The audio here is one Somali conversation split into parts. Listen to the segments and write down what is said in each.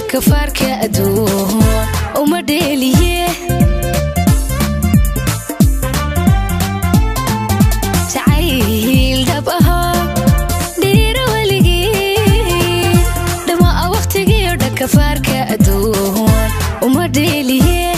كفارك أدوه وما ديليه تعيل دبها دير ولقي دما وقتي يرد كفارك أدوه وما ديليه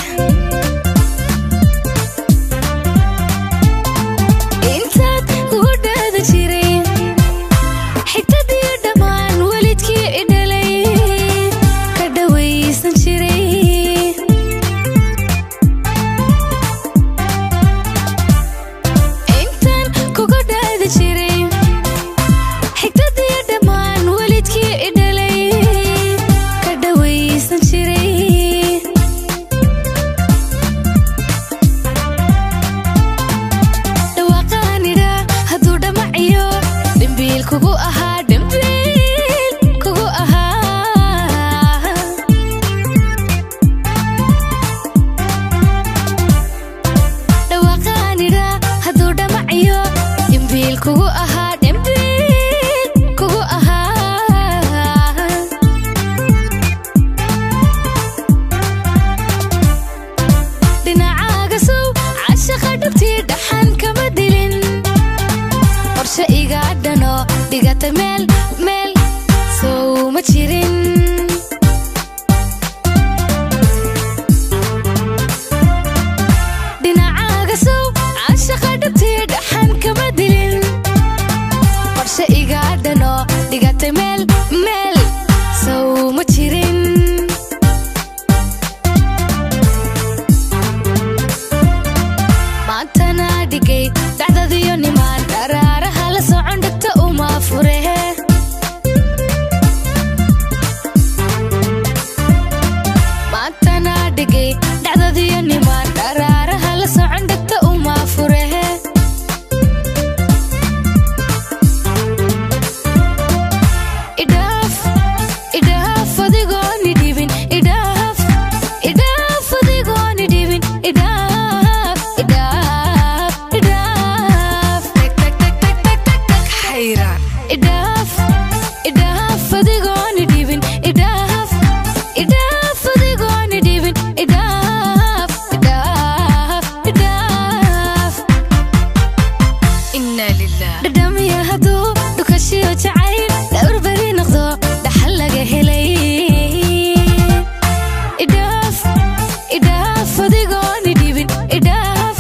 kugu ahaa dambiil kugu ahaa dhawaqaanira hadduu dhamaciyo dambiil kugu ahaa dambiil kugu ahaa dhinacaaga sow cashaqa dhabtii dhaxan kama dilin qorshe iga dhano digata meel meel soo ma jirin dhinacaaga sow cashaqa dhabtii dhaxan kama dilin qorshe iga dhano digata meel meel soo ma jirin maantana dhigay dacdadiyo nimaan dharaaraha la socon dhagta uma furehe maantana dhigay dacdadiyo nimaan dharaaraha la socon dhagta uma furehe idhaaf idhaaf adigooni dhibin idhaaf idhaaf adigooni dhibin idhaaf idhaaf idhaaf حيران idhaaf idhaaf adigooni dhibin idhaaf idhaaf adigooni dhibin idhaaf idhaaf idhaaf inna lillah dhadhamiya hadduu dhukashiyo jacayl dhawr beri noqdo dhaxal laga helay idhaaf idhaaf adigooni dhibin idhaaf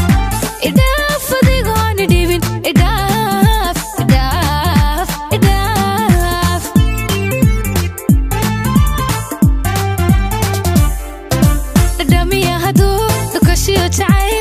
idhaaf adigooni dhibin idhaaf idhaaf idhaaf dhadhamiya hadduu dhukashiyo jacayl